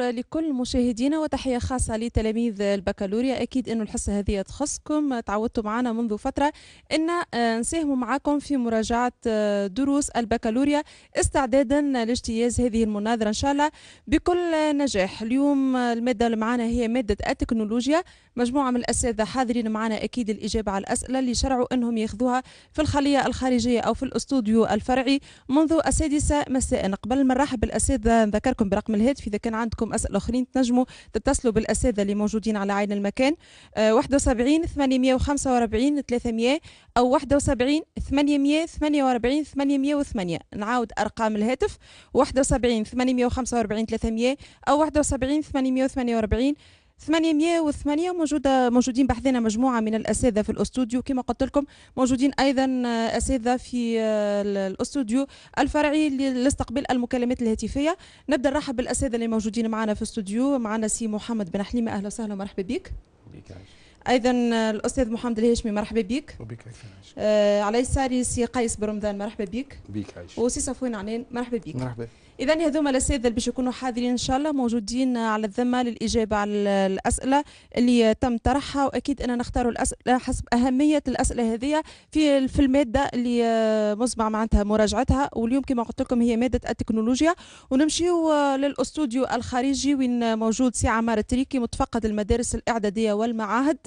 لكل مشاهدينا وتحية خاصة لتلاميذ البكالوريا. أكيد أنه الحصة هذه تخصكم، تعودتوا معنا منذ فترة أن نساهم معكم في مراجعة دروس البكالوريا استعدادا لاجتياز هذه المناظرة إن شاء الله بكل نجاح. اليوم المادة اللي معنا هي مادة التكنولوجيا. مجموعة من الأساتذة حاضرين معنا أكيد الإجابة على الأسئلة اللي شرعوا أنهم ياخذوها في الخلية الخارجية أو في الأستوديو الفرعي منذ السادسة مساء. قبل ما نرحب بالأساتذة نذكركم برقم الهاتف إذا كان عندكم أسئلة أخرين تنجموا تتصلوا بالأساتذة اللي موجودين على عين المكان 71 845 300 أو 71 848 808. نعاود أرقام الهاتف 71 845 300 أو 71 848 808. موجودين بحثنا مجموعة من الأساتذة في الأستوديو. كما قلت لكم موجودين أيضا أساتذة في الأستوديو الفرعي لاستقبال المكالمات الهاتفية. نبدأ نرحب بالأساتذة اللي موجودين معنا في الاستوديو. معنا سي محمد بن حليمة، أهلا وسهلا ومرحبا بك. أيضا الأستاذ محمد الهاشمي، مرحبا بك. على يساري سي قيس برمضان، مرحبا بك. وسي صفوان عنان، مرحبا بك. مرحبا. إذا هذوما الأساتذة اللي باش يكونوا حاضرين إن شاء الله موجودين على الذمة للإجابة على الأسئلة اللي تم طرحها، وأكيد أننا نختاروا الأسئلة حسب أهمية الأسئلة هذه في المادة اللي مسبق معناتها مراجعتها. واليوم كما قلت لكم هي مادة التكنولوجيا. ونمشيو للأستوديو الخارجي وين موجود سي عمار التريكي متفقد المدارس الإعدادية والمعاهد،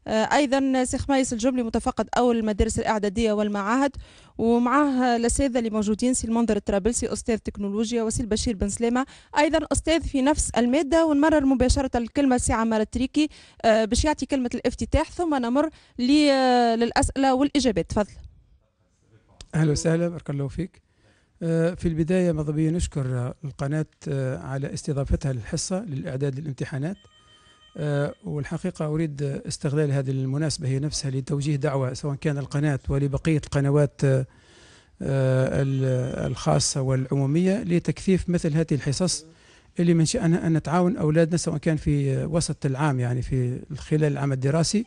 ايضا سي خميس الجملي متفقد اول المدارس الاعداديه والمعاهد، ومعاه الاساتذه اللي موجودين سي المنذر الطرابلسي استاذ تكنولوجيا، وسي البشير بن سلامه ايضا استاذ في نفس الماده. ونمرر مباشره الكلمه سي عمار التريكي باش يعطي كلمه الافتتاح، ثم نمر للاسئله والاجابات. تفضل. اهلا وسهلا، بارك الله فيك. في البدايه ماذا بيا نشكر القناه على استضافتها للحصه للاعداد للامتحانات. والحقيقة أريد استغلال هذه المناسبة هي نفسها لتوجيه دعوة سواء كان القناة ولبقية القنوات الخاصة والعمومية لتكثيف مثل هذه الحصص اللي من شأنها أن نتعاون أولادنا سواء كان في وسط العام يعني في خلال العام الدراسي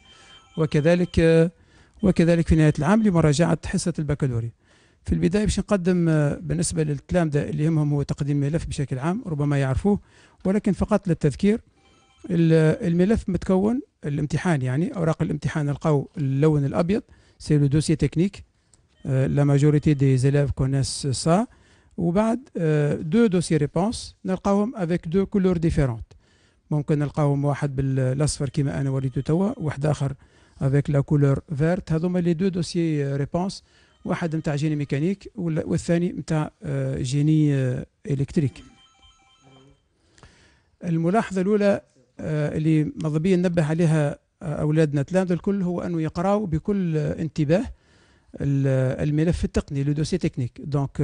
وكذلك في نهاية العام لمراجعة حصة البكالوريا. في البداية باش نقدم بالنسبة للتلامذة اللي يهمهم هو تقديم ملف بشكل عام ربما يعرفوه، ولكن فقط للتذكير. الملف متكون الامتحان يعني أوراق الامتحان نلقاو اللون الأبيض سي لو دوسيي تكنيك، لا ماجوريتي دي زيلاف كونيس سا، وبعد دو دوسيي ريبونس نلقاوهم افيك دو كولور ديفيرونت. ممكن نلقاوهم واحد بالاصفر كما انا وريته توا، واحد اخر افيك لا كولور فيرت. هذوما لي دو دوسيي ريبونس، واحد نتاع جيني ميكانيك والثاني نتاع جيني الكتريك. الملاحظة الأولى اللي مضبيا ننبه عليها أولادنا التلامذة الكل هو أنه يقرأوا بكل انتباه الملف التقني le dossier technique. Donc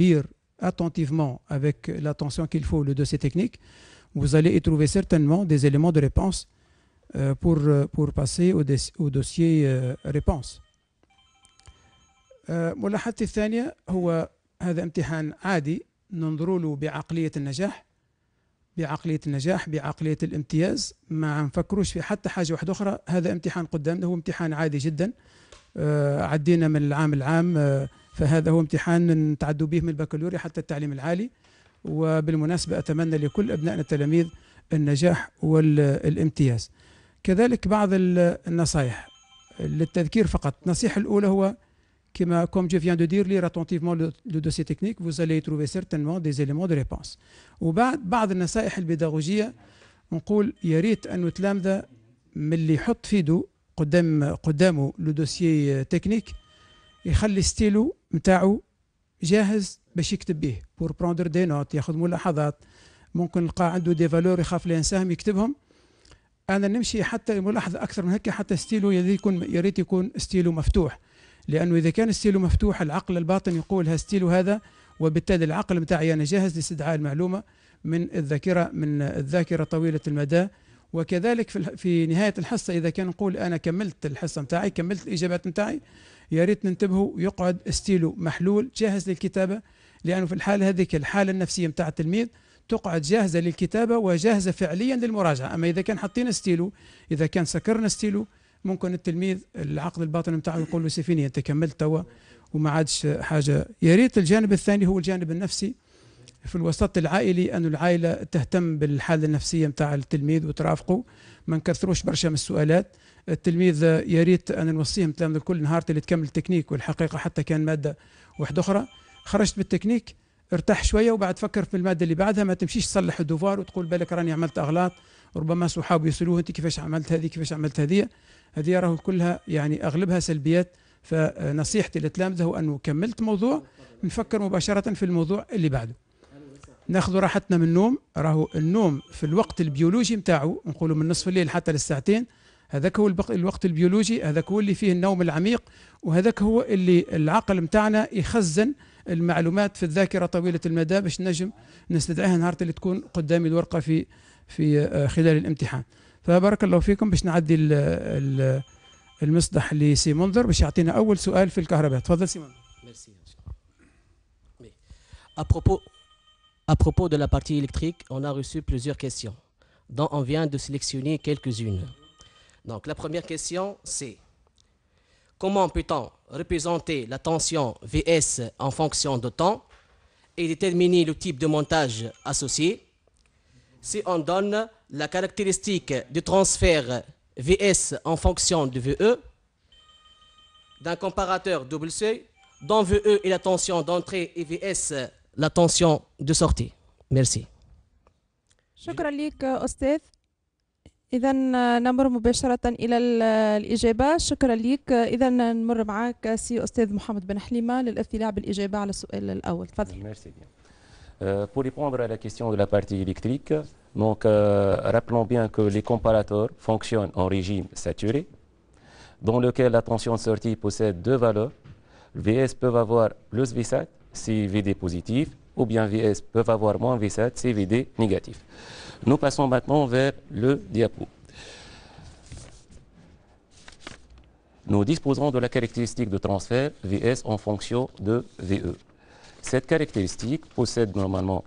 lire attentivement avec l'attention qu'il faut le dossier technique. Vous allez y trouver certainement des éléments de réponse pour passer au dossier réponse. ملاحظتي الثانية هو هذا امتحان عادي ننظر له بعقلية النجاح، بعقلية الامتياز، ما نفكروش في حتى حاجة واحدة أخرى. هذا امتحان قدامنا هو امتحان عادي جدا، عدينا من العام فهذا هو امتحان نتعدوا به من البكالوريا حتى التعليم العالي. وبالمناسبة أتمنى لكل أبنائنا التلاميذ النجاح والامتياز. كذلك بعض النصائح للتذكير فقط. النصيحة الأولى هو comme je viens de dire, lire attentivement le dossier technique, vous allez y trouver certainement des éléments de réponse. وبعد بعض النصائح البيداغوجية نقول يا ريت أنه تلامذة من اللي يحط في يده قدامه لو دوسيي تكنيك يخلي ستيلو نتاعو جاهز باش يكتب به بور بروندر دي نوت، ياخذ ملاحظات. ممكن نلقى عنده دي فالور يخاف لا ينساهم يكتبهم. أنا نمشي حتى ملاحظة أكثر من هيك، حتى ستيلو يا ريت يكون ستيلو مفتوح، لأنه إذا كان ستيلو مفتوح العقل الباطن يقول ستيلو هذا، وبالتالي العقل متاعي أنا جاهز لاستدعاء المعلومة من الذاكرة طويلة المدى. وكذلك في نهاية الحصة إذا كان نقول أنا كملت الحصة متاعي، كملت الإجابات متاعي، يا ريت ننتبهوا يقعد ستيلو محلول جاهز للكتابة، لأنه في الحالة هذيك الحالة النفسية متاع التلميذ تقعد جاهزة للكتابة وجاهزة فعليا للمراجعة. أما إذا كان حطينا ستيلو، إذا كان سكرنا ستيلو، ممكن التلميذ العقل الباطن متاعه يقول له سيفيني انت كملت توا وما عادش حاجه. يا ريت الجانب الثاني هو الجانب النفسي في الوسط العائلي أن العائلة تهتم بالحالة النفسية متاع التلميذ وترافقه، ما نكثروش برشا من السؤالات. التلميذ يا ريت أن نوصيهم تلامذة الكل نهار اللي تكمل تكنيك، والحقيقة حتى كان مادة واحدة أخرى خرجت بالتكنيك ارتاح شوية وبعد فكر في المادة اللي بعدها، ما تمشيش تصلح الدوفار وتقول بالك راني عملت أغلاط، ربما صحاب يسألوه أنت كيفاش عملت هذه كيفاش عملت هذه راهو كلها يعني أغلبها سلبيات. فنصيحتي للتلامذة هو أنه كملت موضوع نفكر مباشرة في الموضوع اللي بعده. ناخذ راحتنا من النوم، راهو النوم في الوقت البيولوجي متاعه نقولوا من نصف الليل حتى للساعتين، هذاك هو الوقت البيولوجي، هذاك هو اللي فيه النوم العميق، وهذاك هو اللي العقل متاعنا يخزن المعلومات في الذاكرة طويلة المدى باش نجم نستدعيها نهار اللي تكون قدامي الورقة في خلال الامتحان. فبارك الله فيكم باش نعدي المصدح لسي منذر باش يعطينا أول سؤال في الكهرباء. تفضل سي منذر. À propos de la partie électrique, on a reçu plusieurs questions, dont on vient de sélectionner quelques-unes. Donc la première question, c'est comment peut-on représenter la tension Vs en fonction de temps et déterminer le type de montage associé si on donne la caractéristique du transfert Vs en fonction de VE d'un comparateur double seuil dont VE est la tension d'entrée et Vs la tension de sortie. Merci. شكرا لك أستاذ. إذا نمر مباشرة إلى الإجابة. شكرا لك. إذا نمر معك سي أستاذ محمد بن حليمة للاطلاع بالإجابة على السؤال الأول. تفضل. Merci bien. Pour répondre à la question de la partie électrique, donc rappelons bien que les comparateurs fonctionnent en régime saturé, dans lequel la tension de sortie possède deux valeurs. Vs peuvent avoir plus V7 si VD positif, ou bien Vs peuvent avoir moins V7 si VD négatif. Nous passons maintenant vers le diapo. Nous disposons de la caractéristique de transfert Vs en fonction de VE. Cette caractéristique possède normalement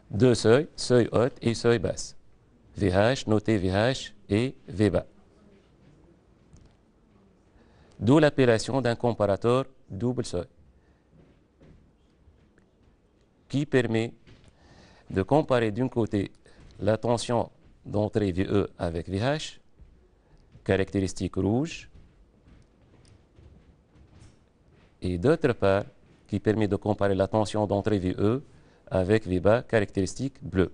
deux seuils, seuil haute et seuil basse. VH, noté VH et VBA. D'où l'appellation d'un comparateur double seuil, qui permet de comparer d'un côté la tension d'entrée VE avec VH, caractéristique rouge, et d'autre part, qui permet de comparer la tension d'entrée VE avec VBA, caractéristique bleue.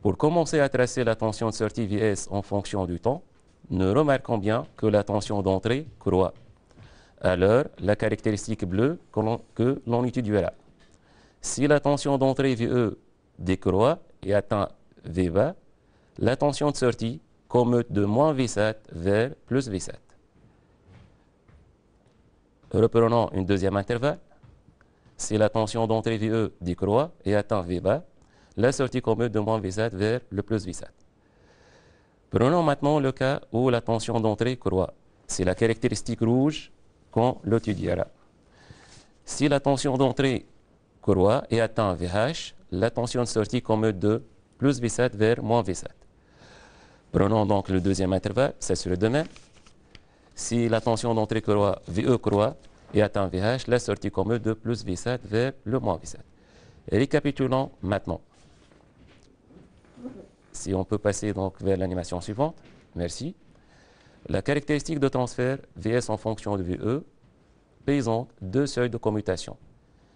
Pour commencer à tracer la tension de sortie Vs en fonction du temps, nous remarquons bien que la tension d'entrée croît. Alors, la caractéristique bleue que l'on étudiera. Si la tension d'entrée VE décroît et atteint VBA, la tension de sortie commute de moins V7 vers plus V7. Reprenons une deuxième intervalle. Si la tension d'entrée VE décroît et atteint VBA, la sortie commute de moins V7 vers le plus V7. Prenons maintenant le cas où la tension d'entrée croît. C'est la caractéristique rouge qu'on l'étudiera. Si la tension d'entrée croît et atteint VH, la tension de sortie commute de plus V7 vers moins V7. Prenons donc le deuxième intervalle, c'est sur le domaine. Si la tension d'entrée croît, VE croît et atteint VH, la sortie commute de plus V7 vers le moins V7. Récapitulons maintenant. Si on peut passer donc vers l'animation suivante. Merci. La caractéristique de transfert Vs en fonction de VE présente deux seuils de commutation,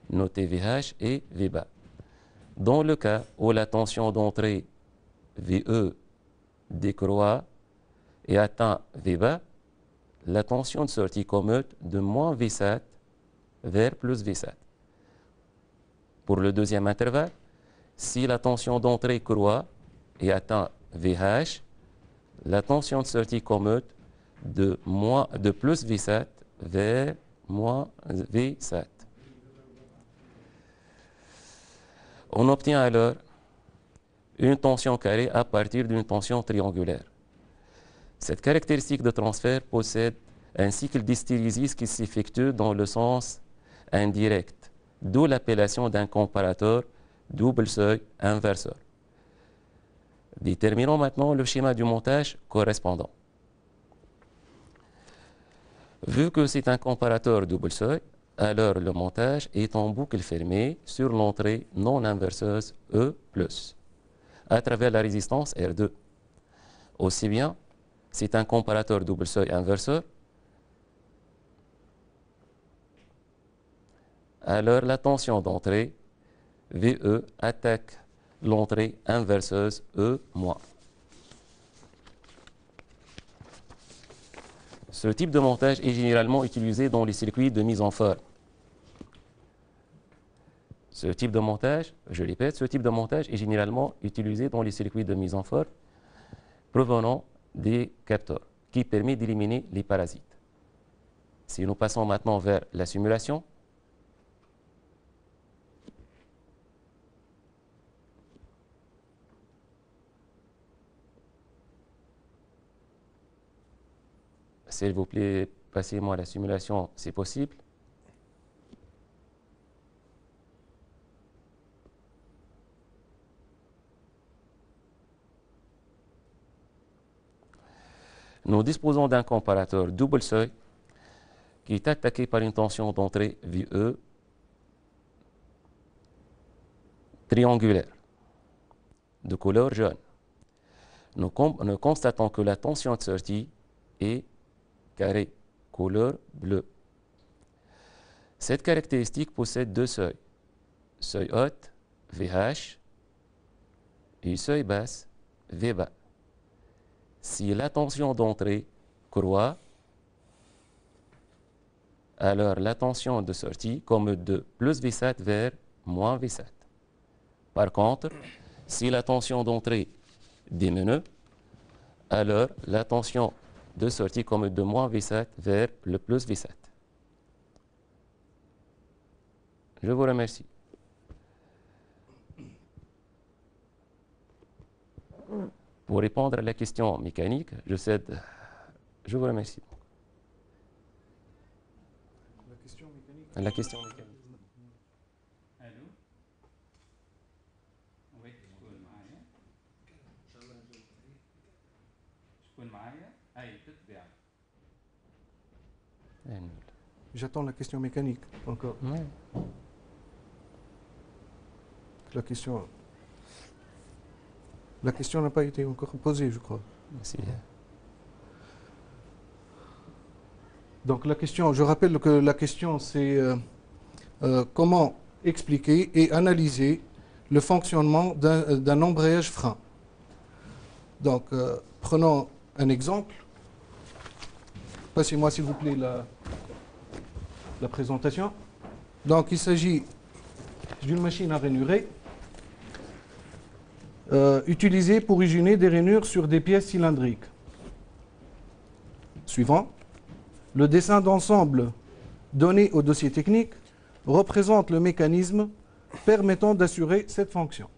notés VH et VBA. Dans le cas où la tension d'entrée VE décroît et atteint VBA, la tension de sortie commute de moins V7 vers plus V7. Pour le deuxième intervalle, si la tension d'entrée croît et atteint VH, la tension de sortie commute de plus V7 vers moins V7. On obtient alors une tension carrée à partir d'une tension triangulaire. Cette caractéristique de transfert possède un cycle d'hystérésis qui s'effectue dans le sens indirect, d'où l'appellation d'un comparateur double seuil inverseur. Déterminons maintenant le schéma du montage correspondant. Vu que c'est un comparateur double seuil, alors le montage est en boucle fermée sur l'entrée non inverseuse E+, à travers la résistance R2. Aussi bien, c'est un comparateur double seuil inverseur, alors la tension d'entrée VE attaque l'entrée inverseuse E-. Ce type de montage est généralement utilisé dans les circuits de mise en forme. Ce type de montage, je répète, ce type de montage est généralement utilisé dans les circuits de mise en forme provenant des capteurs, qui permet d'éliminer les parasites. Si nous passons maintenant vers la simulation, s'il vous plaît, passez-moi la simulation, c'est possible. Nous disposons d'un comparateur double seuil qui est attaqué par une tension d'entrée VE triangulaire de couleur jaune. Nous constatons que la tension de sortie est carré, couleur bleue. Cette caractéristique possède deux seuils, seuil haut, VH, et seuil basse, V bas. Si la tension d'entrée croît, alors la tension de sortie commute de plus V7 vers moins V7. Par contre, si la tension d'entrée diminue, alors la tension de sortie commute de moins V7 vers le plus V7. Je vous remercie. Pour répondre à la question mécanique, je cède. Je vous remercie. La question mécanique. Allô? Oui, شكون معايا؟ أي تتبع. J'attends la question mécanique encore. Oui. La question n'a pas été encore posée, je crois. Merci. Donc la question, je rappelle que la question c'est comment expliquer et analyser le fonctionnement d'un embrayage frein. Donc prenons un exemple. Passez-moi s'il vous plaît la présentation. Donc il s'agit d'une machine à ranurer utilisée pour usiner des rainures sur des pièces cylindriques. Suivant. Le dessin d'ensemble donné au dossier technique représente le mécanisme permettant d'assurer cette fonction.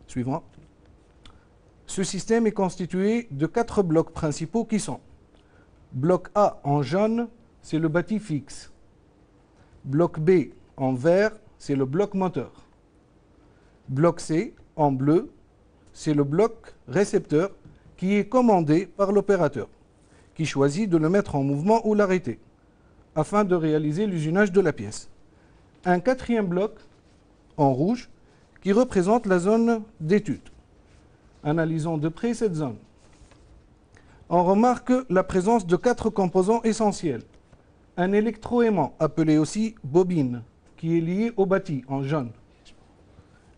Suivant. Ce système est constitué de 4 blocs principaux qui sont bloc A en jaune, c'est le bâti fixe. Bloc B en vert, c'est le bloc moteur. Bloc C en bleu, c'est le bloc récepteur qui est commandé par l'opérateur, qui choisit de le mettre en mouvement ou l'arrêter, afin de réaliser l'usinage de la pièce. Un 4e bloc en rouge qui représente la zone d'étude. Analysons de près cette zone. On remarque la présence de 4 composants essentiels. Un électroaimant, appelé aussi bobine, qui est lié au bâti en jaune.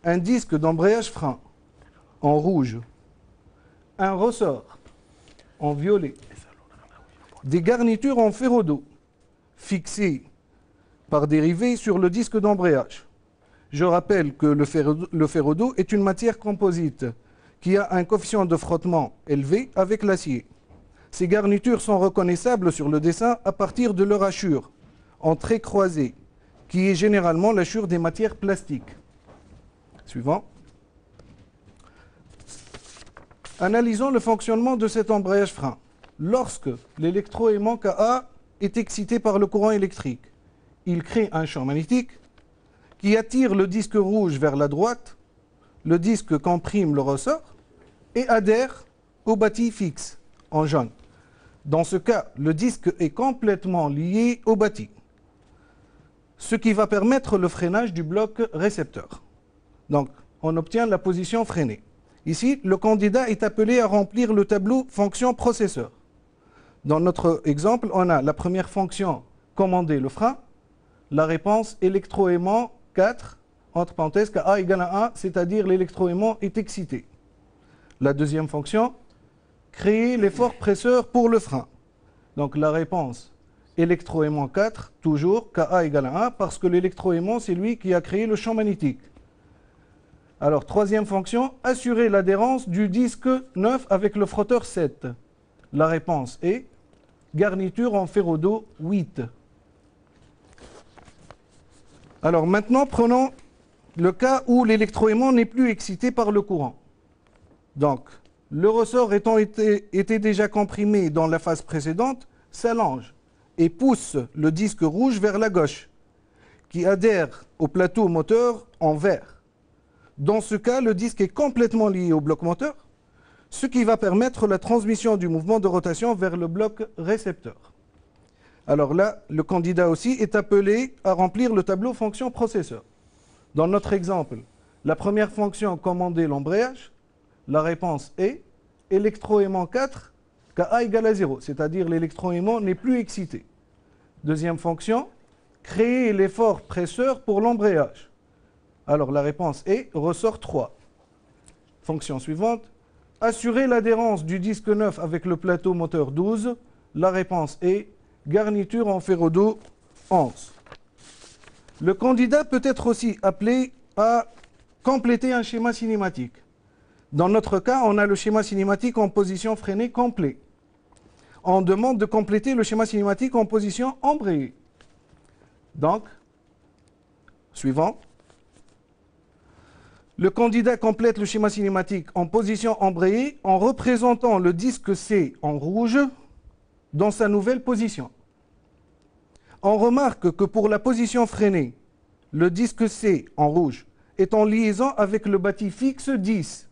Un disque d'embrayage frein en rouge. Un ressort en violet. Des garnitures en ferro-dos fixées par dérivés sur le disque d'embrayage. Je rappelle que le ferro-dos est une matière composite qui a un coefficient de frottement élevé avec l'acier. Ces garnitures sont reconnaissables sur le dessin à partir de leur hachure en traits croisés, qui est généralement l'hachure des matières plastiques. Suivant. Analysons le fonctionnement de cet embrayage frein. Lorsque l'électroaimant Ka est excité par le courant électrique, il crée un champ magnétique qui attire le disque rouge vers la droite, le disque comprime le ressort et adhère au bâti fixe en jaune. Dans ce cas, le disque est complètement lié au bâti. ce qui va permettre le freinage du bloc récepteur. Donc, on obtient la position freinée. Ici, le candidat est appelé à remplir le tableau fonction processeur. Dans notre exemple, on a la première fonction, commander le frein, la réponse électroaimant 4, entre parenthèses, KA égale à 1, c'est-à-dire l'électroaimant est excité. La deuxième fonction, créer l'effort presseur pour le frein. Donc la réponse électroaimant 4, toujours KA égale à 1, parce que l'électroaimant, c'est lui qui a créé le champ magnétique. Alors, troisième fonction, assurer l'adhérence du disque 9 avec le frotteur 7. La réponse est garniture en ferro-dos 8. Alors maintenant, prenons le cas où l'électroaimant n'est plus excité par le courant. Donc, le ressort étant été déjà comprimé dans la phase précédente, s'allonge et pousse le disque rouge vers la gauche, qui adhère au plateau moteur en vert. Dans ce cas, le disque est complètement lié au bloc moteur, ce qui va permettre la transmission du mouvement de rotation vers le bloc récepteur. Alors là, le candidat aussi est appelé à remplir le tableau fonction processeur. Dans notre exemple, la première fonction, commander l'embrayage, la réponse est électroaimant 4, KA égale à 0, c'est-à-dire l'électroaimant n'est plus excité. Deuxième fonction, créer l'effort presseur pour l'embrayage. Alors la réponse est ressort 3. Fonction suivante, assurer l'adhérence du disque 9 avec le plateau moteur 12. La réponse est garniture en ferro-dos 11. Le candidat peut être aussi appelé à compléter un schéma cinématique. Dans notre cas, on a le schéma cinématique en position freinée complet. On demande de compléter le schéma cinématique en position embrayée. Donc, suivant. Le candidat complète le schéma cinématique en position embrayée en représentant le disque C en rouge dans sa nouvelle position. On remarque que pour la position freinée, le disque C en rouge est en liaison avec le bâti fixe 10.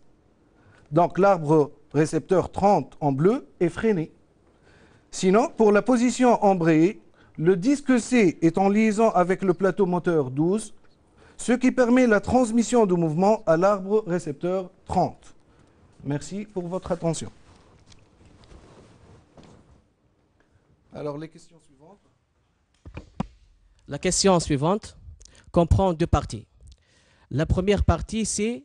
Donc l'arbre récepteur 30 en bleu est freiné. Sinon, pour la position embrayée, le disque C est en liaison avec le plateau moteur 12, ce qui permet la transmission de mouvement à l'arbre récepteur 30. Merci pour votre attention. Alors les questions suivantes. La question suivante comprend deux parties. La première partie, c'est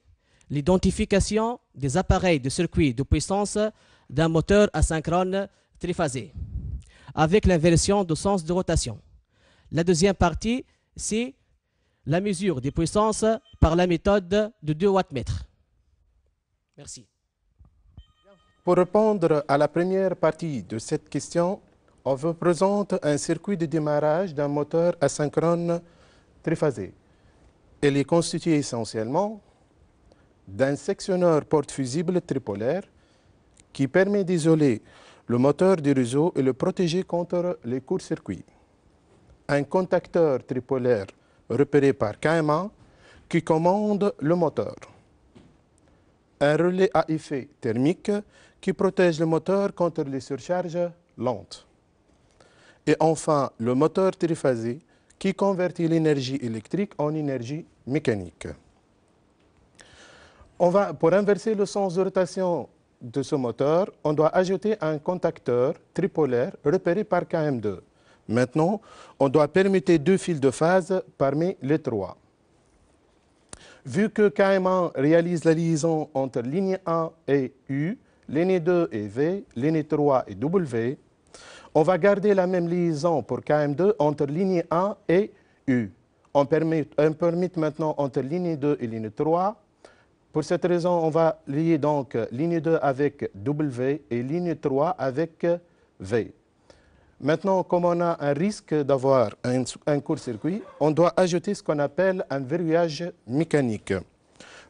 l'identification des appareils de circuit de puissance d'un moteur asynchrone triphasé avec l'inversion de sens de rotation. La deuxième partie, c'est la mesure des puissances par la méthode de 2 wattmètres. Merci. Pour répondre à la première partie de cette question, on vous présente un circuit de démarrage d'un moteur asynchrone triphasé. Il est constitué essentiellement d'un sectionneur porte-fusible tripolaire qui permet d'isoler le moteur du réseau et le protéger contre les courts-circuits. Un contacteur tripolaire repéré par KMA qui commande le moteur. Un relais à effet thermique qui protège le moteur contre les surcharges lentes. Et enfin, le moteur triphasé qui convertit l'énergie électrique en énergie mécanique. Pour inverser le sens de rotation de ce moteur, on doit ajouter un contacteur tripolaire repéré par KM2. Maintenant, on doit permettre 2 fils de phase parmi les 3. Vu que KM1 réalise la liaison entre ligne 1 et U, ligne 2 et V, ligne 3 et W, on va garder la même liaison pour KM2 entre ligne 1 et U. On permet maintenant entre ligne 2 et ligne 3. Pour cette raison, on va lier donc ligne 2 avec W et ligne 3 avec V. Maintenant, comme on a un risque d'avoir un court-circuit, on doit ajouter ce qu'on appelle un verrouillage mécanique.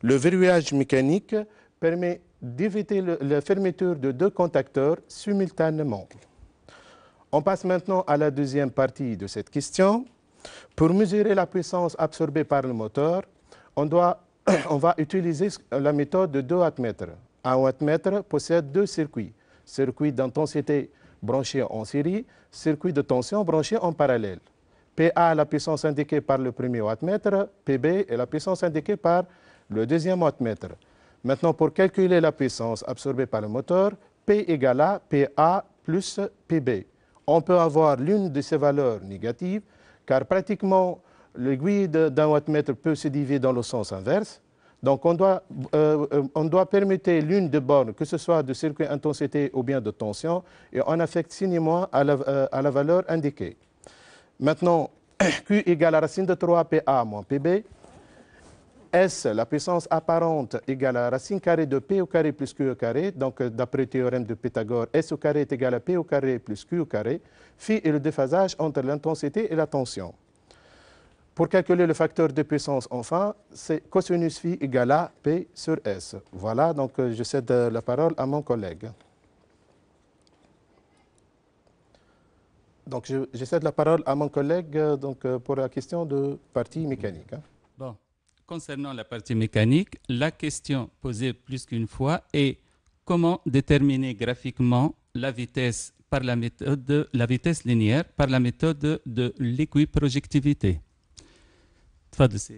Le verrouillage mécanique permet d'éviter la fermeture de 2 contacteurs simultanément. On passe maintenant à la deuxième partie de cette question. Pour mesurer la puissance absorbée par le moteur, on va utiliser la méthode de 2 wattmètres. Un wattmètre possède 2 circuits. Circuit d'intensité branché en série, circuit de tension branché en parallèle. PA est la puissance indiquée par le premier wattmètre, PB est la puissance indiquée par le deuxième wattmètre. Maintenant, pour calculer la puissance absorbée par le moteur, P égale à PA plus PB. On peut avoir l'une de ces valeurs négatives, car pratiquement l'aiguille d'un wattmètre peut se diviser dans le sens inverse. Donc on doit permettre l'une des bornes, que ce soit de circuit intensité ou bien de tension, et on affecte signement à la valeur indiquée. Maintenant, Q égale à racine de 3 PA moins PB. S, la puissance apparente, égale à racine carrée de P au carré plus Q au carré. Donc, d'après le théorème de Pythagore, S au carré est égal à P au carré plus Q au carré. Phi est le déphasage entre l'intensité et la tension. Pour calculer le facteur de puissance, enfin, c'est cosinus phi égale à P sur S. Voilà, donc je cède la parole à mon collègue. Donc, je cède la parole à mon collègue pour la question de partie mécanique. Bon. Concernant la partie mécanique, la question posée plus qu'une fois est comment déterminer graphiquement la vitesse linéaire par la méthode de l'équiprojectivité. Merci.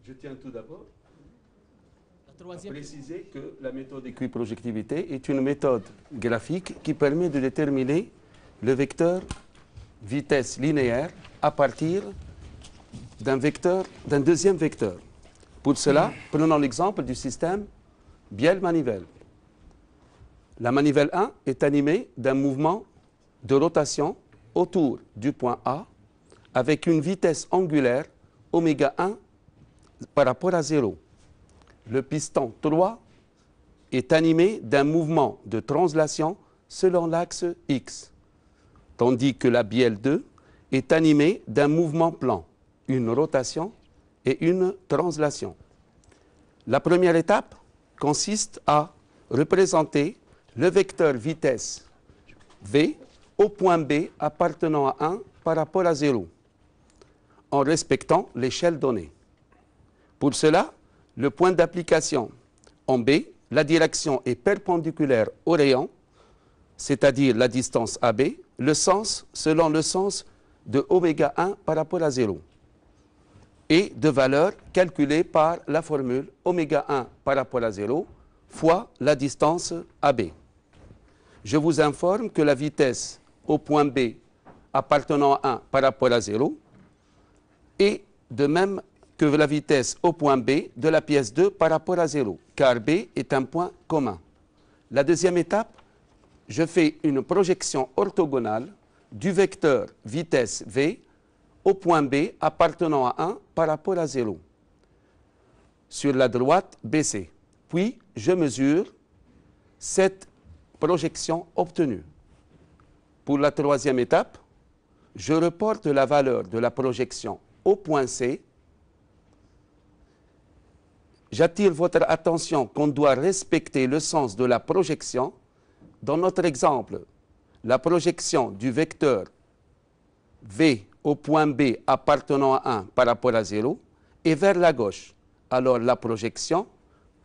Je tiens tout d'abord à préciser que la méthode d'équiprojectivité est une méthode graphique qui permet de déterminer le vecteur vitesse linéaire à partir d'un deuxième vecteur. Pour cela, prenons l'exemple du système bielle-manivelle. La manivelle 1 est animée d'un mouvement de rotation autour du point A avec une vitesse angulaire oméga 1 par rapport à 0. Le piston 3 est animé d'un mouvement de translation selon l'axe X, tandis que la bielle 2 est animée d'un mouvement plan, une rotation et une translation. La première étape consiste à représenter le vecteur vitesse V au point B appartenant à 1 par rapport à 0, en respectant l'échelle donnée. Pour cela, le point d'application en B, la direction est perpendiculaire au rayon, c'est-à-dire la distance AB, le sens selon le sens de oméga 1 par rapport à 0. Et de valeur calculée par la formule oméga 1 par rapport à 0 fois la distance AB. Je vous informe que la vitesse au point B appartenant à 1 par rapport à 0 est de même que la vitesse au point B de la pièce 2 par rapport à 0, car B est un point commun. La deuxième étape, je fais une projection orthogonale du vecteur vitesse V au point B appartenant à 1 par rapport à 0 sur la droite BC. Puis, je mesure cette projection obtenue. Pour la troisième étape, je reporte la valeur de la projection au point C. J'attire votre attention qu'on doit respecter le sens de la projection. Dans notre exemple, la projection du vecteur V au point B appartenant à 1 par rapport à 0 est vers la gauche. Alors la projection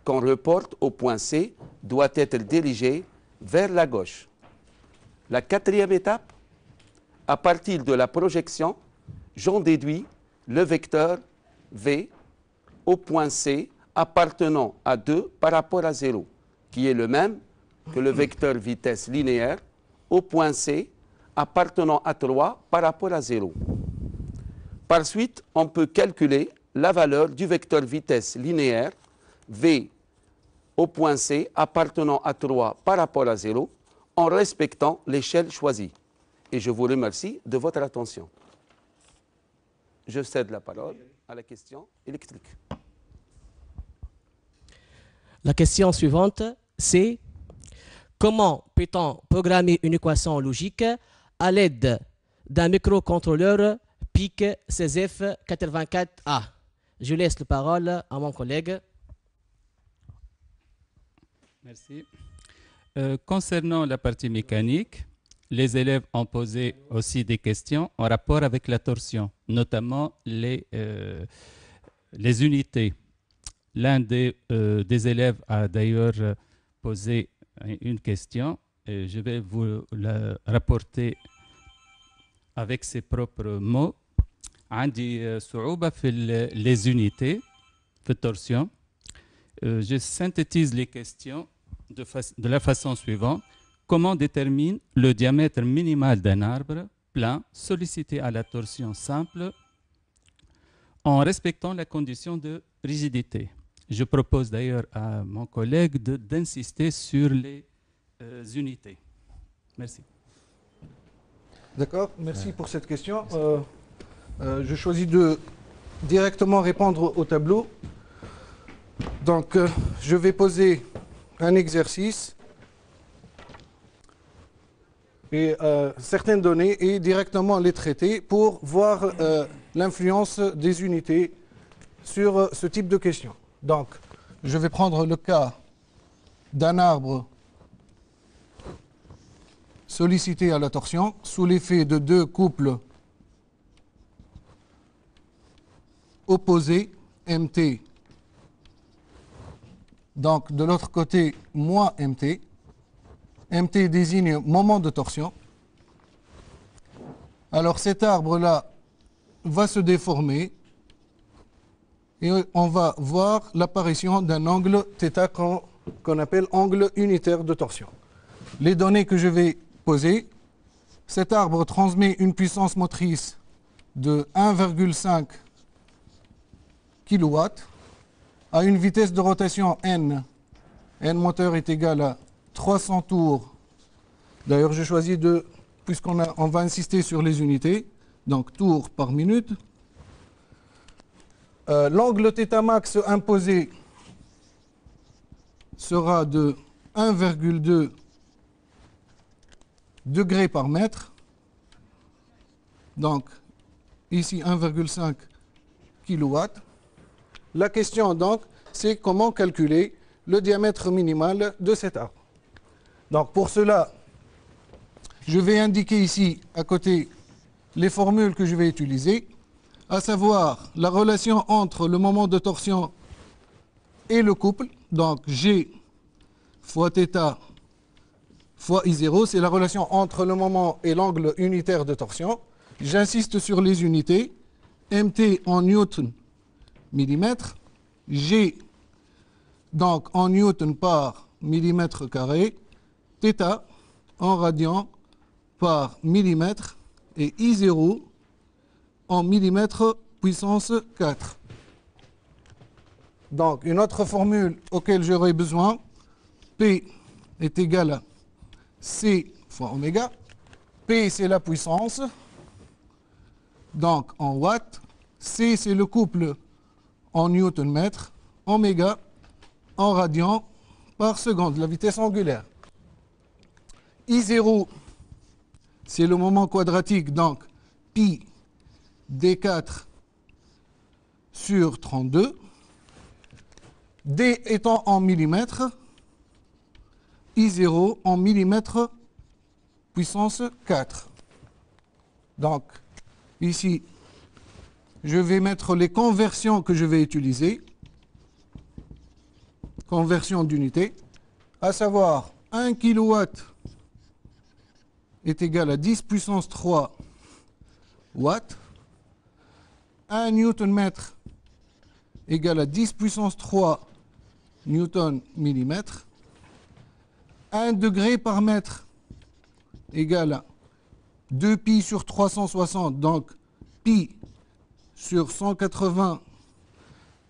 qu'on reporte au point C doit être dirigée vers la gauche. La quatrième étape, à partir de la projection, j'en déduis le vecteur V au point C appartenant à 2 par rapport à 0, qui est le même que le vecteur vitesse linéaire au point C appartenant à 3 par rapport à 0. Par suite, on peut calculer la valeur du vecteur vitesse linéaire V au point C appartenant à 3 par rapport à 0 en respectant l'échelle choisie. Et je vous remercie de votre attention. Je cède la parole à la question électrique. La question suivante, c'est comment peut-on programmer une équation logique à l'aide d'un microcontrôleur PIC CZF84A? Je laisse la parole à mon collègue. Merci. Concernant la partie mécanique, les élèves ont posé aussi des questions en rapport avec la torsion, notamment les unités. L'un des élèves a d'ailleurs posé une question et je vais vous la rapporter avec ses propres mots. عندي صعوبة في les unités في الtorsion. Je synthétise les questions de la façon suivante. Comment détermine le diamètre minimal d'un arbre plein sollicité à la torsion simple en respectant la condition de rigidité? Je propose d'ailleurs à mon collègue d'insister sur les unités. Merci. D'accord, merci pour cette question. Je choisis de directement répondre au tableau. Donc, je vais poser un exercice et certaines données et directement les traiter pour voir l'influence des unités sur ce type de question. Donc, je vais prendre le cas d'un arbre sollicité à la torsion sous l'effet de deux couples opposés, MT. Donc, de l'autre côté, moins MT. MT désigne moment de torsion. Alors, cet arbre-là va se déformer et on va voir l'apparition d'un angle θ qu'on appelle angle unitaire de torsion. Les données que je vais poser, cet arbre transmet une puissance motrice de 1,5 kW à une vitesse de rotation n. N moteur est égal à 300 tours. D'ailleurs, j'ai choisi de, puisqu'on va insister sur les unités, donc tours par minute. L'angle θ max imposé sera de 1,2 degrés par mètre. Donc, ici 1,5 kW. La question, donc, c'est comment calculer le diamètre minimal de cet arbre. Donc, pour cela, je vais indiquer ici, à côté, les formules que je vais utiliser, à savoir la relation entre le moment de torsion et le couple. Donc, G fois θ fois I0, c'est la relation entre le moment et l'angle unitaire de torsion. J'insiste sur les unités. MT en newton millimètre, G donc en newton par millimètre carré, θ en radian par millimètre et I0 en millimètre puissance 4. Donc une autre formule auquel j'aurai besoin, P est égal à C fois oméga. P c'est la puissance, donc en watts. C c'est le couple en newton-mètre, oméga en radian par seconde, la vitesse angulaire. I0, c'est le moment quadratique, donc pi d4 sur 32. D étant en millimètres, I0 en millimètres puissance 4. Donc, ici, je vais mettre les conversions que je vais utiliser. Conversion d'unité, à savoir 1 kW est égal à 10 puissance 3 watts. 1 Newton-mètre égal à 10 puissance 3 Newton millimètre. 1 degré par mètre égal à 2 pi sur 360, donc pi sur 180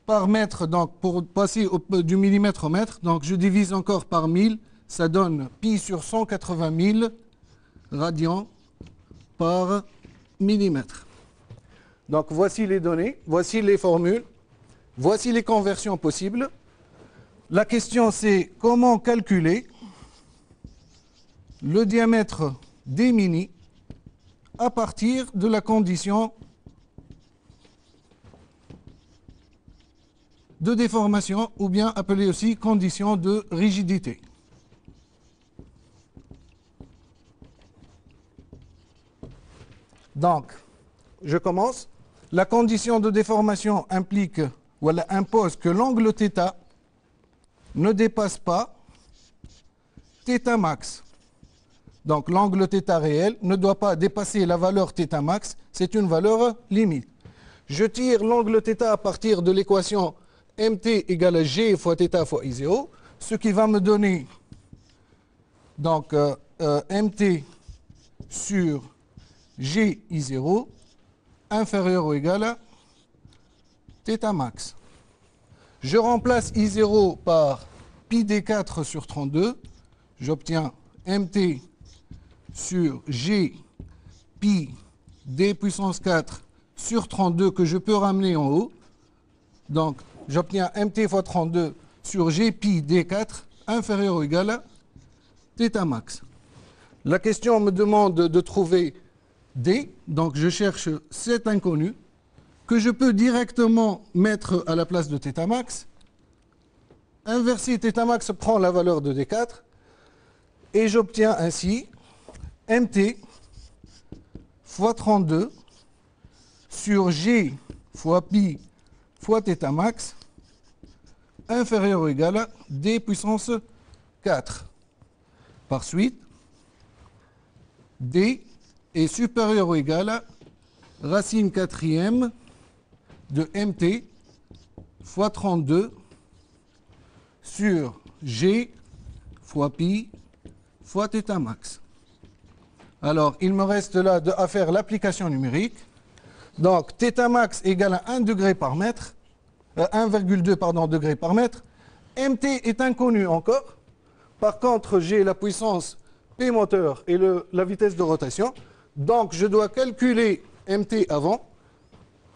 par mètre, donc pour passer du millimètre au mètre, donc je divise encore par 1000, ça donne pi sur 180 000 radians par millimètre. Donc voici les données, voici les formules, voici les conversions possibles. La question c'est comment calculer le diamètre des mini à partir de la condition de déformation ou bien appelée aussi condition de rigidité. Donc, je commence. La condition de déformation implique ou elle impose que l'angle θ ne dépasse pas θ max. Donc l'angle θ réel ne doit pas dépasser la valeur θ max, c'est une valeur limite. Je tire l'angle θ à partir de l'équation mt égale à g fois θ fois I0, ce qui va me donner donc mt sur g I0 inférieur ou égal à θ max. Je remplace I0 par pi d4 sur 32, j'obtiens mt sur g pi d puissance 4 sur 32 que je peux ramener en haut. Donc j'obtiens mt fois 32 sur g pi d4 inférieur ou égal à θ max. La question me demande de trouver d, donc je cherche cet inconnu que je peux directement mettre à la place de θ max. Inverser θ max prend la valeur de d4 et j'obtiens ainsi mt fois 32 sur g fois pi fois θ max inférieur ou égal à d puissance 4. Par suite, d est supérieur ou égal à racine quatrième de mt fois 32 sur g fois pi fois θ max. Alors, il me reste là à faire l'application numérique. Donc, θ max égale à 1 degré par mètre, 1,2 degré par mètre. mt est inconnu encore. Par contre, j'ai la puissance P moteur et la vitesse de rotation. Donc, je dois calculer mt avant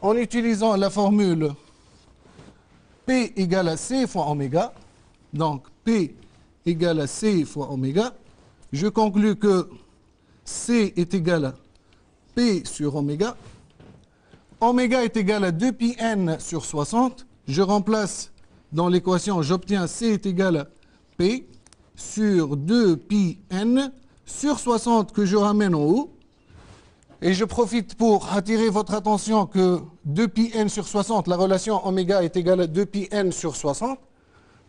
en utilisant la formule P égale à C fois oméga. Donc, P égale à C fois oméga. Je conclus que C est égal à P sur oméga. Oméga est égal à 2πn sur 60. Je remplace dans l'équation, j'obtiens C est égal à P sur 2πn sur 60 que je ramène en haut. Et je profite pour attirer votre attention que 2πn sur 60, la relation oméga est égale à 2πn sur 60,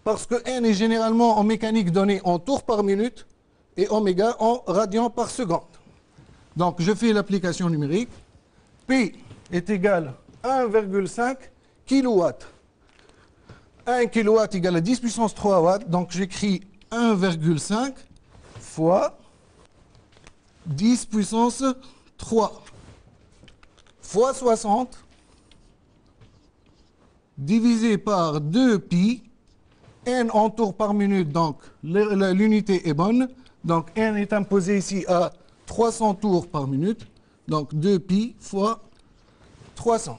parce que n est généralement en mécanique donné en tours par minute et oméga en radians par seconde. Donc je fais l'application numérique. P est égal à 1,5 kW. 1 kW égale à 10 puissance 3 watts. Donc j'écris 1,5 fois 10 puissance 3 fois 60 divisé par 2π, n en tours par minute, donc l'unité est bonne. Donc n est imposé ici à 300 tours par minute, donc 2π fois 300.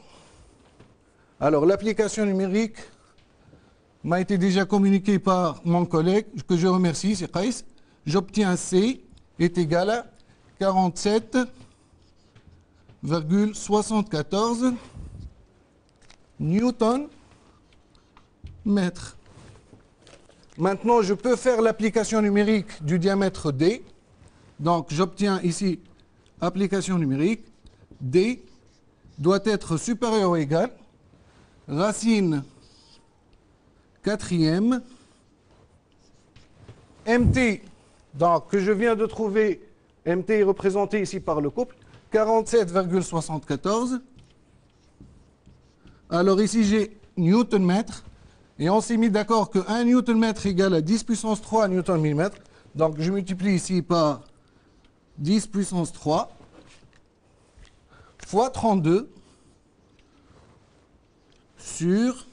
Alors l'application numérique m'a été déjà communiquée par mon collègue, que je remercie, c'est Qais. J'obtiens C est égal à 47,74 newton mètre. Maintenant, je peux faire l'application numérique du diamètre D. Donc, j'obtiens ici application numérique. D doit être supérieur ou égal racine quatrième mt, donc que je viens de trouver, mt est représenté ici par le couple, 47,74. Alors ici j'ai newton mètre, et on s'est mis d'accord que 1 newton mètre égale à 10 puissance 3 newton millimètre. Donc je multiplie ici par 10 puissance 3 fois 32 sur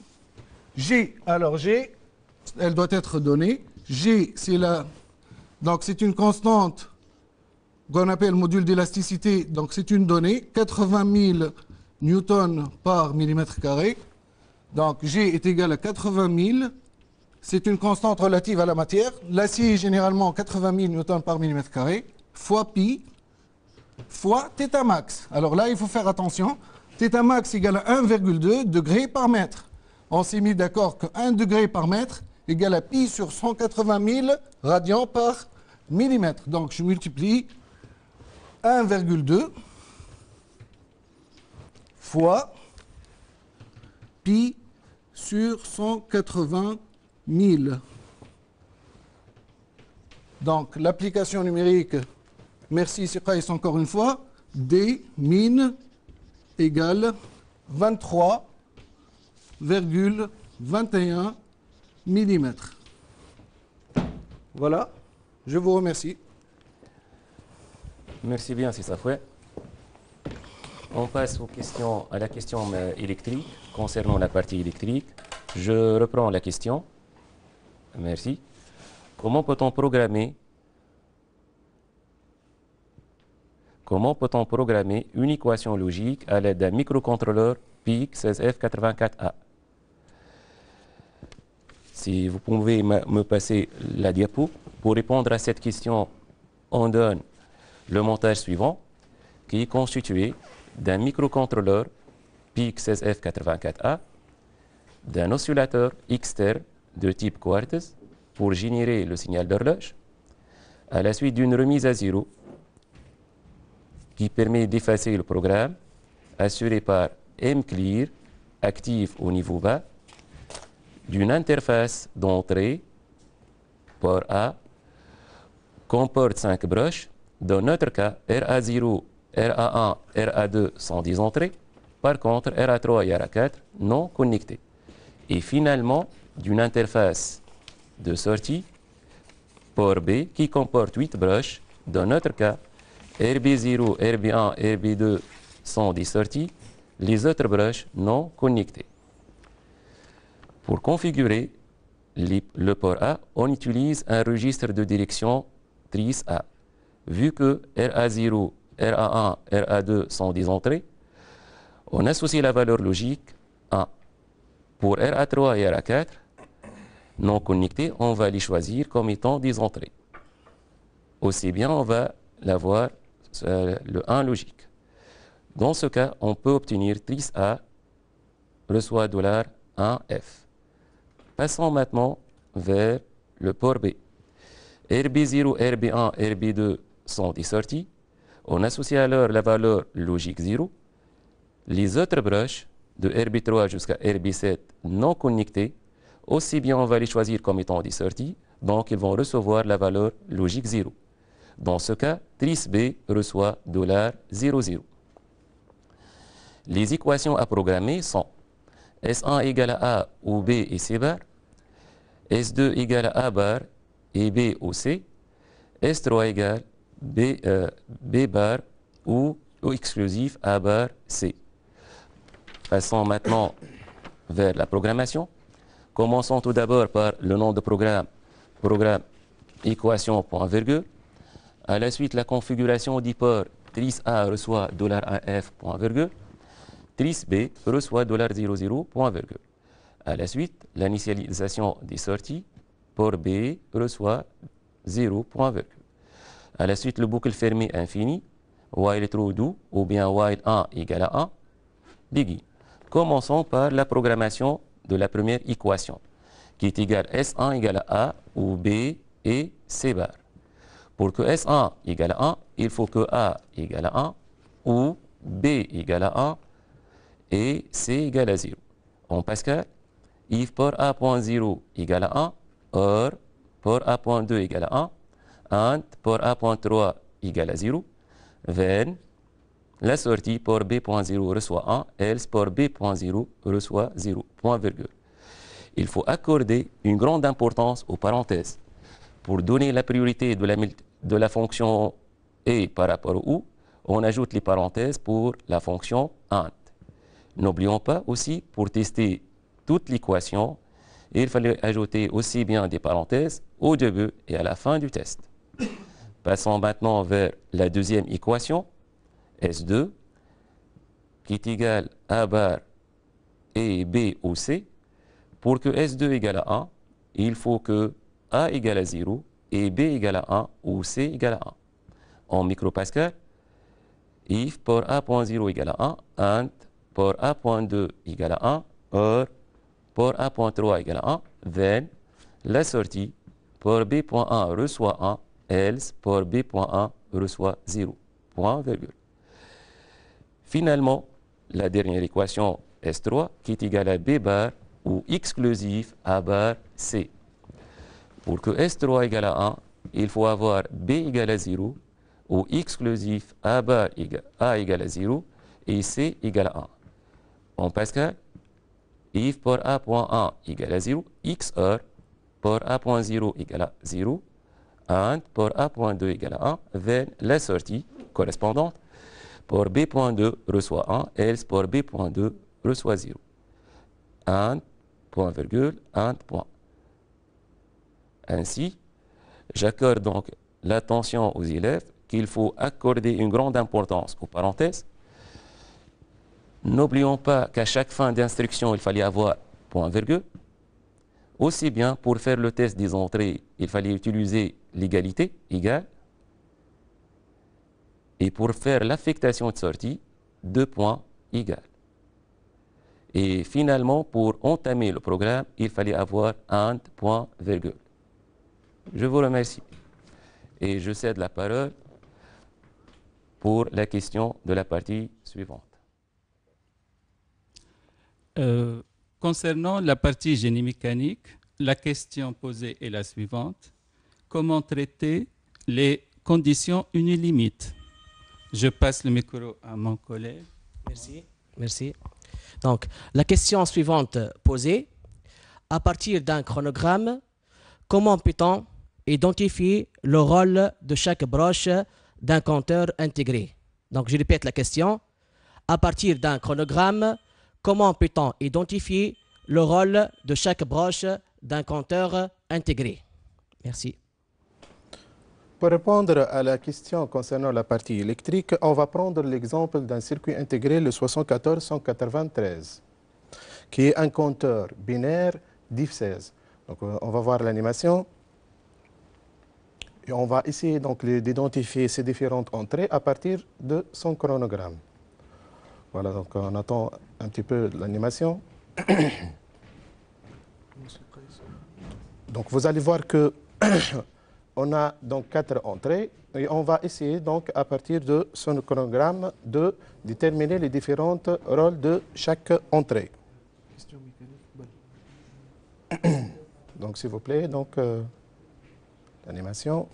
G. Alors G, elle doit être donnée. G, c'est donc c'est une constante qu'on appelle module d'élasticité. Donc c'est une donnée, 80 000 newtons par millimètre carré. Donc G est égal à 80 000. C'est une constante relative à la matière. L'acier est généralement 80 000 newtons par millimètre carré, fois pi, fois θ max. Alors là, il faut faire attention. θ max égale à 1,2 degrés par mètre. On s'est mis d'accord que 1 degré par mètre égale à pi sur 180 000 radians par millimètre. Donc je multiplie 1,2 fois pi sur 180 000. Donc l'application numérique Merci Siqaïs encore une fois. D min égale 23,21 mm. Voilà, je vous remercie. Merci bien, c'est ça fait. On passe à la question électrique, concernant la partie électrique. Je reprends la question. Merci. Comment peut-on programmer une équation logique à l'aide d'un microcontrôleur PIC 16F84A? Si vous pouvez me passer la diapo. Pour répondre à cette question, on donne le montage suivant, qui est constitué d'un microcontrôleur PIC 16F84A, d'un oscillateur externe de type quartz pour générer le signal d'horloge, à la suite d'une remise à zéro qui permet d'effacer le programme, assuré par mClear, actif au niveau bas, d'une interface d'entrée, port A, comporte 5 broches. Dans notre cas, RA0, RA1, RA2 sont des entrées. Par contre, RA3 et RA4 non connectés. Et finalement, d'une interface de sortie, port B, qui comporte 8 broches. Dans notre cas, RB0, RB1, RB2 sont des sorties. Les autres broches non connectées. Pour configurer le port A, on utilise un registre de direction trice A. Vu que RA0, RA1, RA2 sont des entrées, on associe la valeur logique 1. Pour RA3 et RA4, non connectés, on va les choisir comme étant des entrées. Aussi bien, on va l'avoir le 1 logique. Dans ce cas, on peut obtenir trice A reçoit $1F. Passons maintenant vers le port B. RB0, RB1, RB2 sont des sorties. On associe alors la valeur logique 0. Les autres broches, de RB3 jusqu'à RB7 non connectées, aussi bien on va les choisir comme étant des sorties, donc ils vont recevoir la valeur logique 0. Dans ce cas, trice B reçoit $00. Les équations à programmer sont S1 égale à A où B est C bar, S2 égale à A bar et B ou C, S3 égale B bar ou exclusif A bar C. Passons maintenant vers la programmation. Commençons tout d'abord par le nom de programme équation point virgule. À la suite, la configuration du port trice A reçoit $1F point virgule. Trice B reçoit $00 point virgule. À la suite, l'initialisation des sorties, port B reçoit 0 point virgule. À la suite, le boucle fermée infinie, while true do ou bien while 1 égale à 1, begin. Commençons par la programmation de la première équation, qui est égale S1 égale à A où B est C bar. Pour que S1 égale à 1, il faut que A égale à 1 ou B égale à 1 et C égale à 0. En Pascal, if port A.0 égale à 1, or port A.2 égale à 1, and port A.3 égale à 0, then la sortie port B.0 reçoit 1, else port B.0 reçoit 0, point virgule. Il faut accorder une grande importance aux parenthèses. Pour donner la priorité de la fonction et par rapport au ou, on ajoute les parenthèses pour la fonction and. N'oublions pas aussi, pour tester toute l'équation, il fallait ajouter aussi bien des parenthèses au début et à la fin du test. Passons maintenant vers la deuxième équation, S2, qui est égale A bar et B ou C. Pour que S2 égale à 1, il faut que A égale à 0 et B égale à 1 ou C égale à 1. En micropascal, if port A.0 égale à 1, and port A.2 égale à 1, or port A.3 égale à 1, then la sortie port B.1 reçoit 1, else port B.1 reçoit 0, point virgule. Finalement, la dernière équation S3 qui est égale à B bar ou exclusif A bar C. Pour que S3 égale à 1, il faut avoir B égale à 0 où exclusif A égale à 0 et C égale à 1. En Pascal, if pour A.1 égale à 0, XOR pour A.0 égale à 0, AND pour A.2 égale à 1, then la sortie correspondante pour B.2 reçoit 1, else pour B.2 reçoit 0. AND, point virgule, AND, point. Ainsi, j'accorde donc l'attention aux élèves qu'il faut accorder une grande importance aux parenthèses. N'oublions pas qu'à chaque fin d'instruction, il fallait avoir point virgule. Aussi bien, pour faire le test des entrées, il fallait utiliser l'égalité, égale. Et pour faire l'affectation de sortie, 2 points égales. Et finalement, pour entamer le programme, il fallait avoir AND, point, virgule. Je vous remercie. Et je cède la parole pour la question de la partie suivante. Concernant la partie génie mécanique, la question posée est la suivante. Comment traiter les conditions unilimites? Je passe le micro à mon collègue. Merci. Merci. Donc, la question suivante posée, à partir d'un chronogramme, comment peut-on identifier le rôle de chaque broche d'un compteur intégré? Donc, je répète la question. À partir d'un chronogramme, comment peut-on identifier le rôle de chaque broche d'un compteur intégré? Merci. Pour répondre à la question concernant la partie électrique, on va prendre l'exemple d'un circuit intégré, le 74193, qui est un compteur binaire diff16. Donc, on va voir l'animation. Et on va essayer donc d'identifier ces différentes entrées à partir de son chronogramme. Voilà, donc on attend un petit peu l'animation. Donc vous allez voir que on a donc 4 entrées et on va essayer donc à partir de son chronogramme de déterminer les différents rôles de chaque entrée. Donc s'il vous plaît, donc l'animation.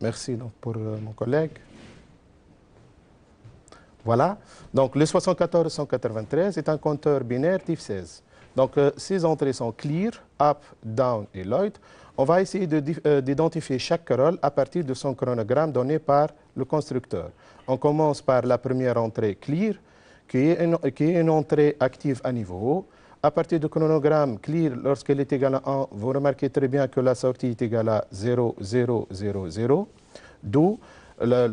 Merci donc pour mon collègue. Voilà, donc le 74193 est un compteur binaire type 16. Donc ces entrées sont clear, up, down et Lloyd. On va essayer d'identifier chaque rôle à partir de son chronogramme donné par le constructeur. On commence par la première entrée clear, qui est une entrée active à niveau haut. À partir du chronogramme clear, lorsqu'elle est égale à 1, vous remarquez très bien que la sortie est égale à 0, 0, 0, 0, d'où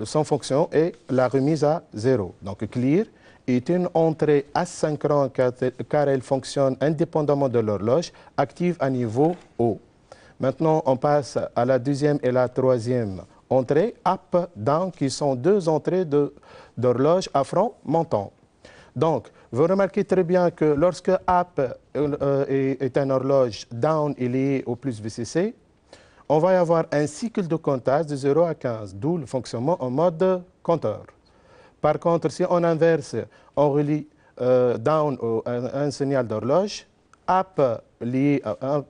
son fonction est la remise à 0. Donc clear est une entrée asynchrone car elle fonctionne indépendamment de l'horloge, active à niveau haut. Maintenant, on passe à la deuxième et la troisième entrée, up, down, qui sont deux entrées d'horloge à front montant. Donc, vous remarquez très bien que lorsque up est une horloge, down il est au plus VCC, on va y avoir un cycle de comptage de 0 à 15, d'où le fonctionnement en mode compteur. Par contre, si on inverse, on relie down un signal d'horloge, up lié à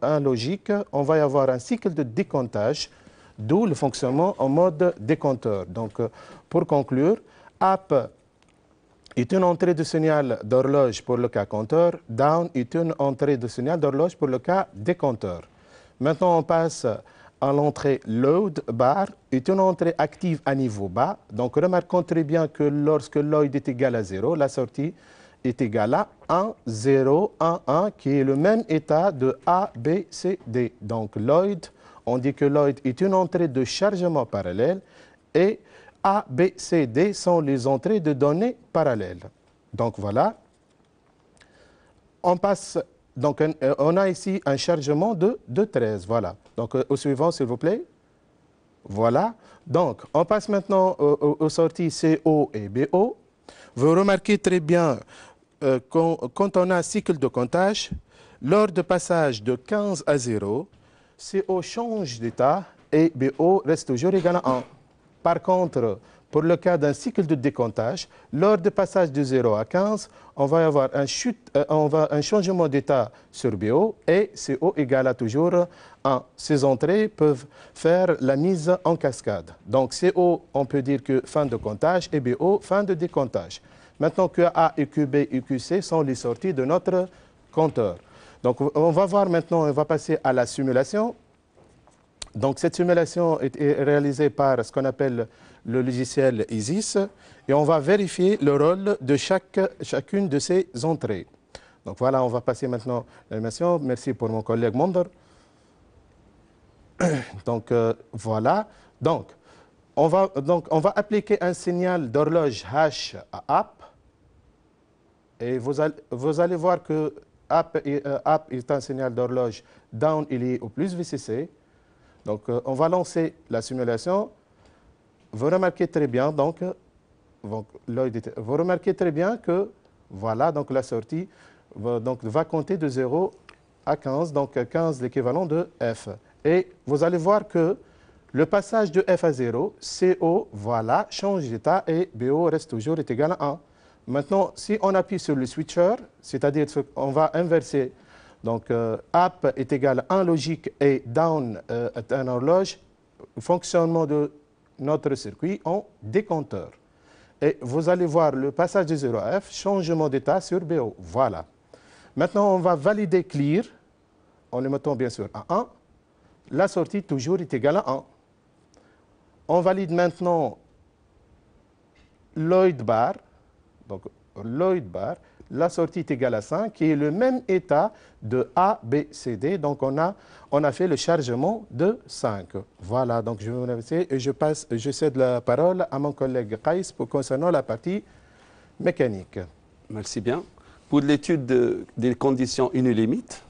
un logique, on va y avoir un cycle de décomptage, d'où le fonctionnement en mode décompteur. Donc, pour conclure, up est une entrée de signal d'horloge pour le cas compteur, down est une entrée de signal d'horloge pour le cas décompteur. Maintenant, on passe à l'entrée load bar, est une entrée active à niveau bas. Donc, remarquons très bien que lorsque Lloyd est égal à 0, la sortie est égale à 1, 0, 1, 1, qui est le même état de A, B, C, D. Donc, Lloyd, on dit que Lloyd est une entrée de chargement parallèle et A, B, C, D sont les entrées de données parallèles. Donc, voilà. On passe... Donc, on a ici un chargement de 13, voilà. Donc, au suivant, s'il vous plaît. Voilà. Donc, on passe maintenant aux sorties CO et BO. Vous remarquez très bien, quand on a un cycle de comptage, lors de passage de 15 à 0, CO change d'état et BO reste toujours égal à 1. Par contre, pour le cas d'un cycle de décomptage, lors du passage de 0 à 15, on va avoir un changement d'état sur BO et CO égale à toujours 1. Ces entrées peuvent faire la mise en cascade. Donc CO, on peut dire que fin de comptage et BO, fin de décomptage. Maintenant, QA et QB et QC sont les sorties de notre compteur. Donc on va voir maintenant, on va passer à la simulation. Donc cette simulation est réalisée par ce qu'on appelle le logiciel ISIS et on va vérifier le rôle de chacune de ces entrées. Donc voilà, on va passer maintenant à l'animation. Merci pour mon collègue Mondor. Donc voilà. Donc on va appliquer un signal d'horloge H à app. Et vous allez voir que app est un signal d'horloge down, il est au plus VCC. Donc on va lancer la simulation. Vous remarquez très bien, vous remarquez très bien que voilà, donc la sortie va compter de 0 à 15, donc 15 l'équivalent de F. Et vous allez voir que le passage de F à 0, CO, voilà, change d'état et BO reste toujours est égal à 1. Maintenant, si on appuie sur le switcher, c'est-à-dire qu'on va inverser, donc up est égal à 1 logique et down est un horloge, fonctionnement de notre circuit en décompteur. Et vous allez voir le passage de 0 à F, changement d'état sur BO. Voilà. Maintenant, on va valider clear, en le mettant bien sûr à 1. La sortie toujours est égale à 1. On valide maintenant Lloyd bar. Donc, Lloyd bar, la sortie est égale à 5, qui est le même état de A, B, C, D. Donc, on a fait le chargement de 5. Voilà, donc je vous remercie et je cède la parole à mon collègue Qais pour concernant la partie mécanique. Merci bien. Pour l'étude des conditions unilimites,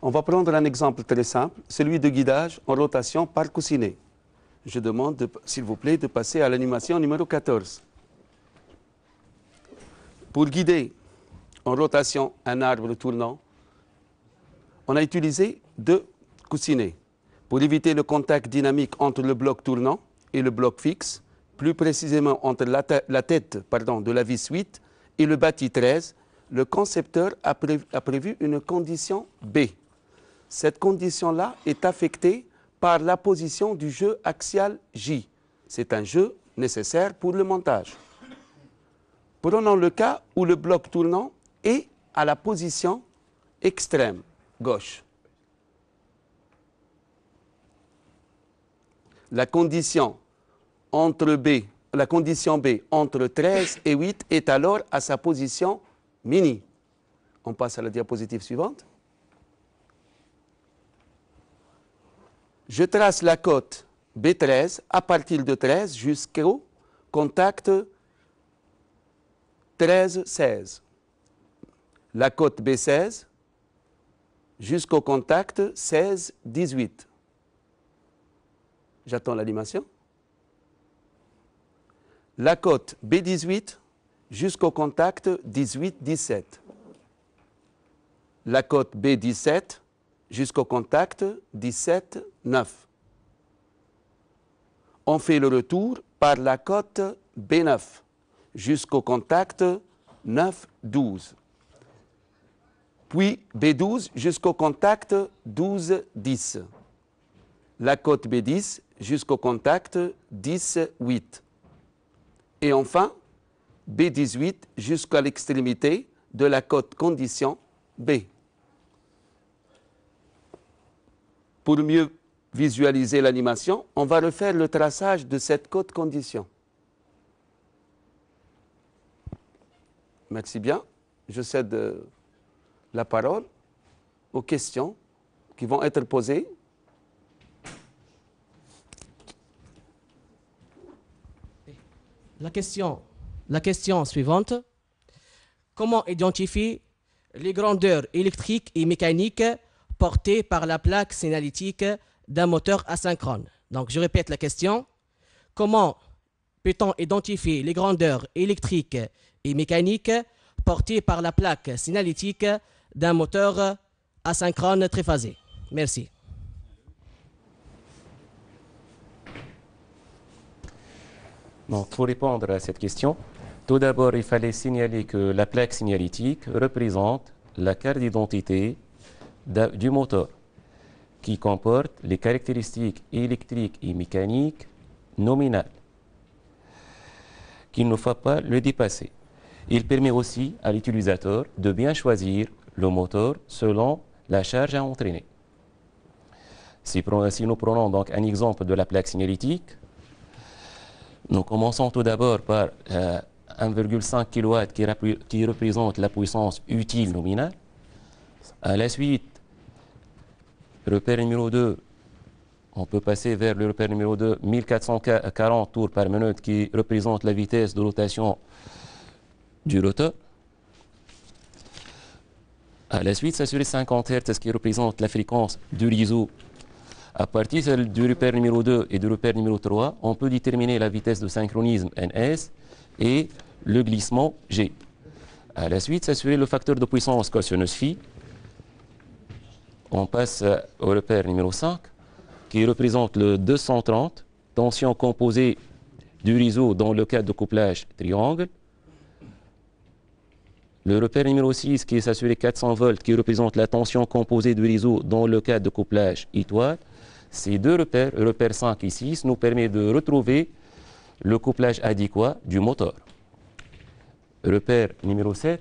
on va prendre un exemple très simple, celui de guidage en rotation par coussinet. Je demande, s'il vous plaît, de passer à l'animation numéro 14. Pour guider en rotation un arbre tournant, on a utilisé 2 coussinets. Pour éviter le contact dynamique entre le bloc tournant et le bloc fixe, plus précisément entre la tête de la vis 8 et le bâti 13, le concepteur a prévu une condition B. Cette condition-là est affectée par la position du jeu axial J. C'est un jeu nécessaire pour le montage. Prenons le cas où le bloc tournant est à la position extrême gauche. La condition B entre 13 et 8 est alors à sa position mini. On passe à la diapositive suivante. Je trace la cote B13 à partir de 13 jusqu'au contact 13-16. La cote B16 jusqu'au contact 16-18. J'attends l'animation. La cote B18 jusqu'au contact 18-17. La cote B17 jusqu'au contact 17-9. On fait le retour par la cote B9 jusqu'au contact 9-12. Puis B12 jusqu'au contact 12-10. La cote B10 jusqu'au contact 10-8. Et enfin, B18 jusqu'à l'extrémité de la cote condition B. Pour mieux visualiser l'animation, on va refaire le traçage de cette cote condition. Merci bien. Je cède la parole aux questions qui vont être posées. La question suivante. Comment identifier les grandeurs électriques et mécaniques portées par la plaque signalétique d'un moteur asynchrone? Donc, je répète la question. Comment peut-on identifier les grandeurs électriques et mécaniques portées par la plaque signalétique d'un moteur asynchrone triphasé? Merci. Donc, pour répondre à cette question, tout d'abord, il fallait signaler que la plaque signalétique représente la carte d'identité du moteur qui comporte les caractéristiques électriques et mécaniques nominales, qu'il ne faut pas le dépasser. Il permet aussi à l'utilisateur de bien choisir le moteur selon la charge à entraîner. Si nous prenons donc un exemple de la plaque signalétique, nous commençons tout d'abord par 1,5 kW qui représente la puissance utile nominale. À la suite, repère numéro 2, on peut passer vers le repère numéro 2, 1440 tours par minute qui représente la vitesse de rotation du rotor. À la suite, s'assurer 50 Hz qui représente la fréquence du réseau. À partir du repère numéro 2 et du repère numéro 3, on peut déterminer la vitesse de synchronisme NS et le glissement G. À la suite, s'assurer le facteur de puissance cosinus phi. On passe au repère numéro 5 qui représente le 230, tension composée du réseau dans le cas de couplage triangle. Le repère numéro 6 qui est s'assurer 400 volts qui représente la tension composée du réseau dans le cas de couplage étoile. Ces deux repères, repère 5 et 6, nous permettent de retrouver le couplage adéquat du moteur. Repère numéro 7,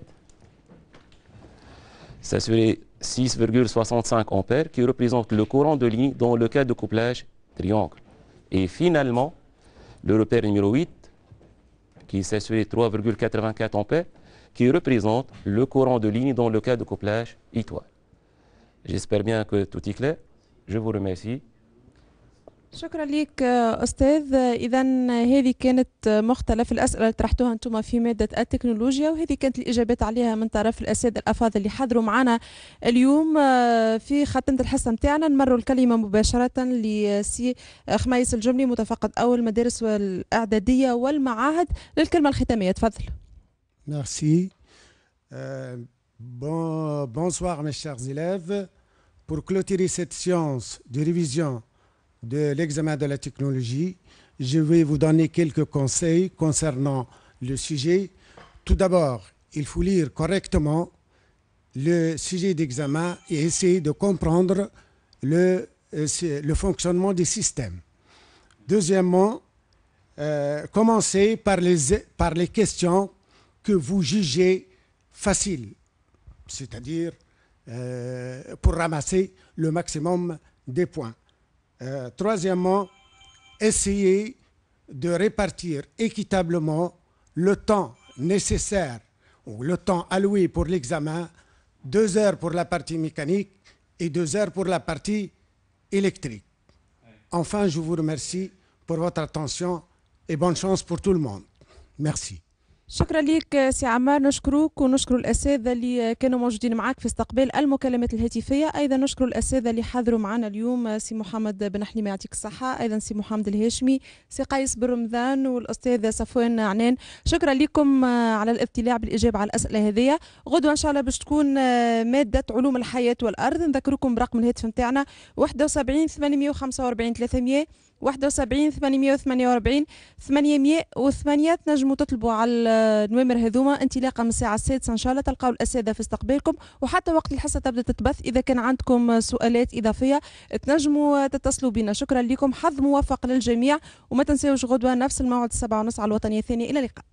s'assurer 6,65 ampères qui représente le courant de ligne dans le cas de couplage triangle. Et finalement, le repère numéro 8 qui s'assurer 3,84 ampères qui représente le courant de ligne dans le cas de couplage étoile. J'espère bien que tout est clair. Je vous remercie. شكرا لك أستاذ. إذا هذه كانت مختلف الأسئلة اللي طرحتوها أنتم في مادة التكنولوجيا، وهذه كانت الإجابات عليها من طرف الأساتذة الأفاضل اللي حضروا معنا اليوم في خاتمة الحصة متاعنا. نمروا الكلمة مباشرة لسي خميس الجملي متفقد أول المدارس والإعدادية والمعاهد للكلمة الختامية. تفضل. Merci. Bonsoir mes chers élèves. Pour clôturer cette séance de révision de l'examen de la technologie, je vais vous donner quelques conseils concernant le sujet. Tout d'abord, il faut lire correctement le sujet d'examen et essayer de comprendre le fonctionnement des systèmes. Deuxièmement, commencez par les questions que vous jugez faciles, c'est-à-dire pour ramasser le maximum des points. Troisièmement, essayez de répartir équitablement le temps nécessaire ou le temps alloué pour l'examen, 2 heures pour la partie mécanique et 2 heures pour la partie électrique. Enfin, je vous remercie pour votre attention et bonne chance pour tout le monde. Merci. شكرا لك سي عمار. نشكروك ونشكر الأساتذة اللي كانوا موجودين معك في استقبال المكالمات الهاتفية. أيضا نشكر الأساتذة اللي حضروا معنا اليوم، سي محمد بن حليمة يعطيك الصحة، أيضا سي محمد الهاشمي، سي قيس بن رمضان والأستاذ صفوان عنان. شكرا لكم على الابتلاع بالإجابة على الأسئلة هذه. غدوة إن شاء الله باش تكون مادة علوم الحياة والأرض. نذكركم برقم الهاتف نتاعنا 71 845 300 71 848 808. تنجموا تطلبوا على النوامر هذوما انطلاقا من الساعة 6 إن شاء الله. تلقاو الأساتذة في استقبالكم، وحتى وقت الحصة تبدأ تتبث. إذا كان عندكم سؤالات إضافية تنجموا تتصلوا بنا. شكرا لكم، حظ موفق للجميع، وما تنساوش غدوة نفس الموعد 7:30 على الوطنية الثانية. إلى اللقاء.